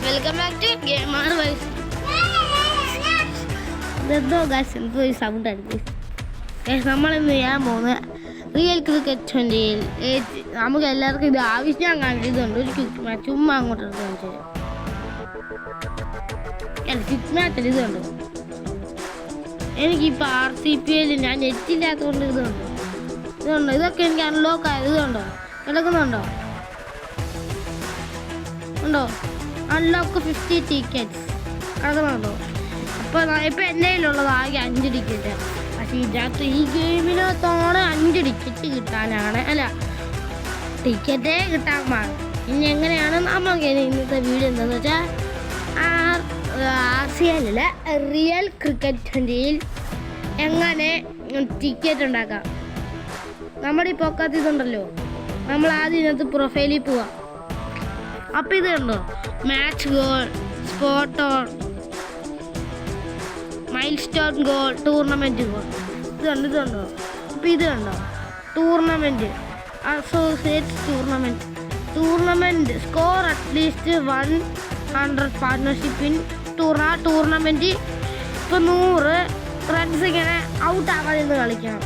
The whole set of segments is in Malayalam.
Welcome back to gamer wise. എന്തോ ഗൈസ് എന്തോ ഈ സൗണ്ട് ആയിരിക്കും ഗൈസ്. നമ്മളിന്ന് ചെയ്യാൻ പോകുന്നത് റിയൽ ക്രിക്കറ്റ് 20-ൽ നമുക്ക് എല്ലാവർക്കും ഇത് ആവശ്യം കാണിച്ചതുണ്ട്. ഒരു ക്രിക്കറ്റ് മാച്ച് ചുമ്മാ അങ്ങോട്ട് കാണിച്ചു തരാം. ക്രിക്കറ്റ് മാച്ചിൽ ഇതുണ്ട്. എനിക്കിപ്പോൾ RCPL ഞാൻ നെറ്റില്ലാത്തതുകൊണ്ട് ഇതുണ്ട്. ഇതൊക്കെ എനിക്ക് അൺലോക്ക് ആയത്. ഇതുണ്ടോ കിടക്കുന്നുണ്ടോ? ഉണ്ടോ? അൺലോക്ക് 50 ടിക്കറ്റ്സ് കിടക്കുന്നുണ്ടോ? അപ്പോൾ ഇപ്പം എൻ്റെ കയ്യിലുള്ളത് ആകെ 5 ടിക്കറ്റ്. പക്ഷേ ഇതിനകത്ത് ഈ ഗെയിമിനകത്താണ് 5 ടിക്കറ്റ് കിട്ടാനാണ്, അല്ല ടിക്കറ്റേ കിട്ടാൻ പാടും. ഇനി എങ്ങനെയാണ് നമുക്ക് ഇന്നത്തെ വീഡിയോ എന്താണെന്ന് വെച്ചാൽ RCLിലെ റിയൽ ക്രിക്കറ്റ് 20-ൽ എങ്ങനെ ടിക്കറ്റ് ഉണ്ടാക്കാം. നമ്മുടെ ഈ പൊക്കത്ത് ഇതുണ്ടല്ലോ, നമ്മൾ ആദ്യം ഇതിനകത്ത് പ്രൊഫൈലിൽ പോവാം. അപ്പം ഇത് കണ്ടോ, match goal, spot on, mile stone goal, tournament goal, ഇതുണ്ടോ. അപ്പോൾ ഇത് കണ്ടോ, tournament, associate tournament score at least 100 partnership in tournament. ഇപ്പോൾ 100 റൺസ് ഇങ്ങനെ ഔട്ട് ആവാതിരുന്ന് കളിക്കണം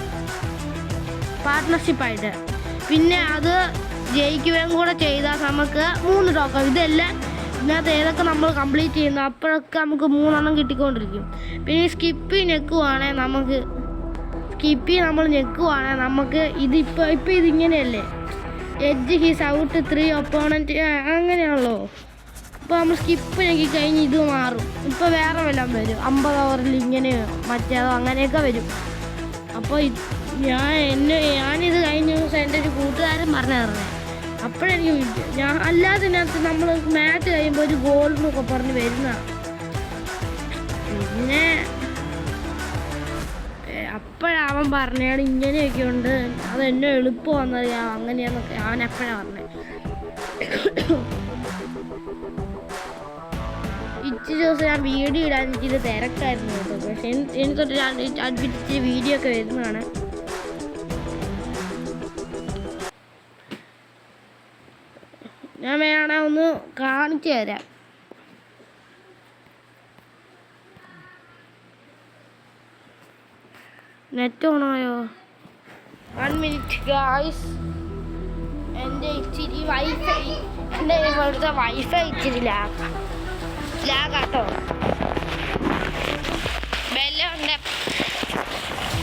പാർട്ട്ണർഷിപ്പായിട്ട്. പിന്നെ അത് ജയിക്കുകയും കൂടെ ചെയ്താൽ നമുക്ക് 3 ടോക്കൺ. ഇതെല്ലാം ഇതിനകത്ത് ഏതൊക്കെ നമ്മൾ കംപ്ലീറ്റ് ചെയ്യുന്നു അപ്പോഴൊക്കെ നമുക്ക് 3 എണ്ണം കിട്ടിക്കൊണ്ടിരിക്കും. പിന്നെ സ്കിപ്പ് ഞെക്കുവാണെങ്കിൽ നമുക്ക് ഇതിപ്പോൾ ഇതിങ്ങനെയല്ലേ, എഡ്ജ് ഹീസ് ഔട്ട് 3 ഒപ്പോണൻറ്റ് അങ്ങനെയാണല്ലോ. അപ്പോൾ നമ്മൾ സ്കിപ്പ് ഞെക്കി കഴിഞ്ഞ് ഇത് മാറും. ഇപ്പോൾ വേറെ വല്ലതും വരും, 50 ഓവറിൽ ഇങ്ങനെയോ മറ്റേതോ അങ്ങനെയൊക്കെ വരും. അപ്പോൾ ഞാനിത് കഴിഞ്ഞ ദിവസം എൻ്റെ ഒരു കൂട്ടുകാരൻ പറഞ്ഞേ. അപ്പോഴെനിക്ക് ഞാൻ അല്ലാതെ ഇതിനകത്ത് നമ്മൾ മാച്ച് കഴിയുമ്പോൾ ഒരു ഗോൾ എന്നൊക്കെ പറഞ്ഞ് വരുന്നതാണ്. പിന്നെ അപ്പോഴവൻ പറഞ്ഞാണ് ഇങ്ങനെയൊക്കെ ഉണ്ട്, അതെന്നെ എളുപ്പമാണെന്നറിയാം അങ്ങനെയാന്നൊക്കെ അവൻ എപ്പോഴാണ് പറഞ്ഞത്. ഇച്ചിരി ദിവസം ഞാൻ വീഡിയോ ഇടാൻ ഇച്ചിരി തിരക്കായിരുന്നു കേട്ടോ. പക്ഷെ എനിക്കൊരു അടുപ്പിച്ച് വീഡിയോ ഒക്കെ വരുന്നതാണ്. ഞാൻ വേണേ ഒന്ന് കാണിച്ചു തരാം. നെറ്റ് ഓണായോ? 1 minute guys. എൻ്റെ ഇച്ചിരി എൻ്റെ ഇവിടുത്തെ വൈഫൈ ഇച്ചിരി ലാഗാട്ടോ.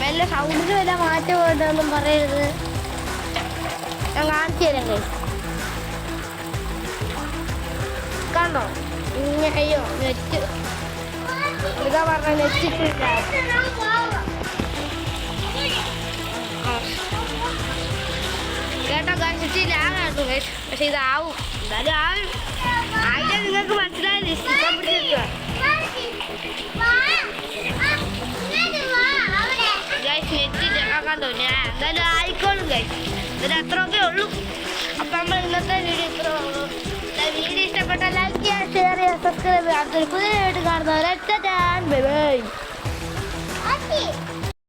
വല്ല സൗണ്ടിന് വല്ല മാറ്റം വേണ്ടെന്നും പറയരുത്. ഞാൻ കാണിച്ചു തരാം ഗൈസ്. കണ്ടോ അയ്യോ നെറ്റ് ഇതാ പറഞ്ഞ നെറ്റ് കേട്ടോ കഴിച്ചിട്ട് ലാഗാട്ടു. പക്ഷെ ഇതാവും, എന്തായാലും ആയിട്ട് നിങ്ങൾക്ക് മനസ്സിലായില്ലേ? ഇഷ്ടപ്പെട്ടിരിക്കുക നെറ്റ് കണ്ടോ. ഞാൻ എന്തായാലും ആയിക്കോളും ഗൈസ്. ഇതിൽ അത്രയൊക്കെ ഉള്ളൂ. അപ്പം നമ്മൾ ഇന്നത്തെ വീഡിയോ ഇത്ര ഉള്ളൂ. വീഡിയോ ഇഷ്ടപ്പെട്ട ലൈക്ക് ചെയ്യുക, ഷെയർ ചെയ്യുക, സബ്സ്ക്രൈബ് ചെയ്യുക. അടുത്തൊരു പുതിയ വീഡിയോ കാണുന്നവരെ ബൈ ബൈ.